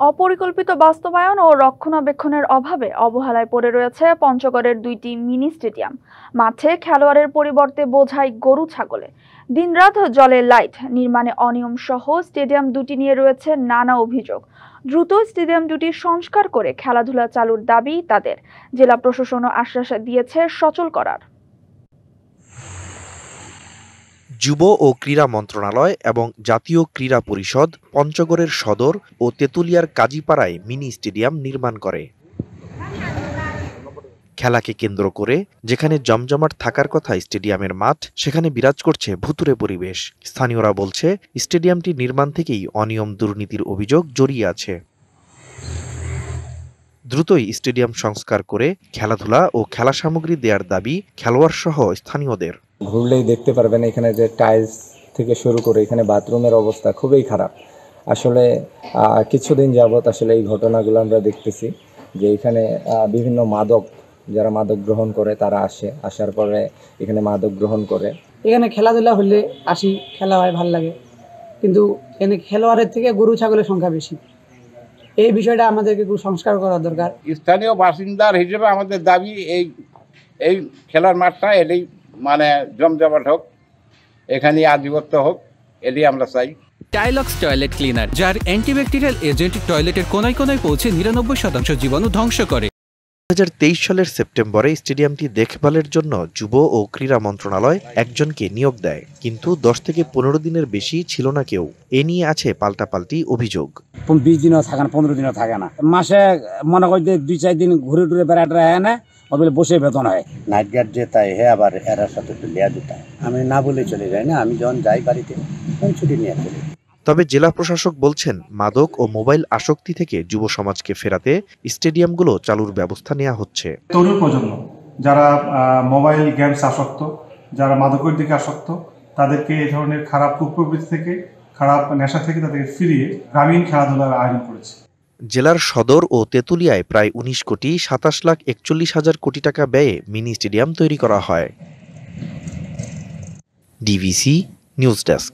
অপরিকল্পিত বাস্তবায়ন ও রক্ষণাবেক্ষণের অভাবে অবহেলায় পড়ে রয়েছে পঞ্চগড়ের দুইটি মিনি স্টেডিয়াম। মাঠে খেলোয়াড়ের পরিবর্তে বোঝাই গরু ছাগলে। দিনরাত জলে লাইট, নির্মাণে অনিয়ম সহ স্টেডিয়াম দুটি নিয়ে রয়েছে নানা অভিযোগ। দ্রুত স্টেডিয়াম দুটি সংস্কার করে খেলাধুলা চালুর দাবি তাদের। জেলা প্রশাসনও আশ্বাস দিয়েছে সচল করার। যুব ও ক্রীড়া মন্ত্রণালয় এবং জাতীয় ক্রীড়া পরিষদ পঞ্চগড়ের সদর ও তেঁতুলিয়ার কাজীপাড়ায় মিনি স্টেডিয়াম নির্মাণ করে। খেলাকে কেন্দ্র করে যেখানে জমজমাট থাকার কথা স্টেডিয়ামের মাঠ, সেখানে বিরাজ করছে ভুতুড়ে পরিবেশ। স্থানীয়রা বলছে, স্টেডিয়ামটি নির্মাণ থেকেই অনিয়ম দুর্নীতির অভিযোগ জড়িয়ে আছে। দ্রুতই স্টেডিয়াম সংস্কার করে খেলাধুলা ও খেলা সামগ্রী দেওয়ার দাবি খেলোয়াড় সহ স্থানীয়দের। ঘুরলেই দেখতে পারবেন এখানে যে টাইলস থেকে শুরু করে এখানে বাথরুমের অবস্থা খুবই খারাপ। আসলে কিছুদিন যাবৎ আসলে এই ঘটনাগুলো আমরা দেখতেছি যে এখানে বিভিন্ন যারা মাদক গ্রহণ করে তারা আসার পরে এখানে মাদক গ্রহণ করে। এখানে খেলাধুলা হলে আসি, খেলা হয়, ভাল লাগে, কিন্তু এখানে খেলোয়াড়ের থেকে গরু ছাগলের সংখ্যা বেশি। এই বিষয়টা আমাদেরকে একটু সংস্কার করা দরকার। স্থানীয় বাসিন্দার হিসেবে আমাদের দাবি এই খেলার মাঠটা এটাই মানে জমজমাট হোক, এখানে আধিপত্য হোক, এটাই আমরা চাই। টাইলক্স টয়লেট ক্লিনার, যার অ্যান্টিব্যাকটেরিয়াল এজেন্ট টয়লেটের কোনায় কোনায় পৌঁছে 99% জীবাণু ধ্বংস করে। 2023 সালের সেপ্টেম্বরে স্টেডিয়ামটি দেখভালের জন্য যুব ও ক্রীড়া মন্ত্রণালয় একজনকে নিয়োগ দেয়, কিন্তু 10 থেকে 15 দিনের বেশি ছিল না কেউ। এ নিয়ে আছে পাল্টাপাল্টি অভিযোগ। 20 দিনও থাকে না, 15 দিনও থাকে না। মাসে মনে করি 2-4 দিন ঘুরে টুরে বেড়াটা হয় না, বলে বসে বেতন হয়। নাইট গার্ড যে তাই হে আবার এরার সাথে একটু লেয়া দিতাম, আমি না বলে চলে যাই না। আমি যখন যাই বাড়িতে তখন ছুটি নিয়ে চলে। তবে জেলা প্রশাসক বলছেন, মাদক ও মোবাইল আসক্তি থেকে যুব সমাজকে ফেরাতে স্টেডিয়ামগুলো চালুর ব্যবস্থা নেওয়া হচ্ছে। তরুণ প্রজন্ম যারা মোবাইল গেমস আসক্ত, যারা মাদকের দিকে আসক্ত, তাদেরকে এই ধরনের খারাপ কুপ্রবৃত্তি থেকে, খারাপ নেশা থেকে তাদেরকে ফিরিয়ে গ্রামীণ খেলাধুলার আয়োজন করেছে। জেলার সদর ও তেঁতুলিয়ায় প্রায় 19,27,41,000 কোটি টাকা ব্যয়ে মিনি স্টেডিয়াম তৈরি করা হয়। DVC news desk.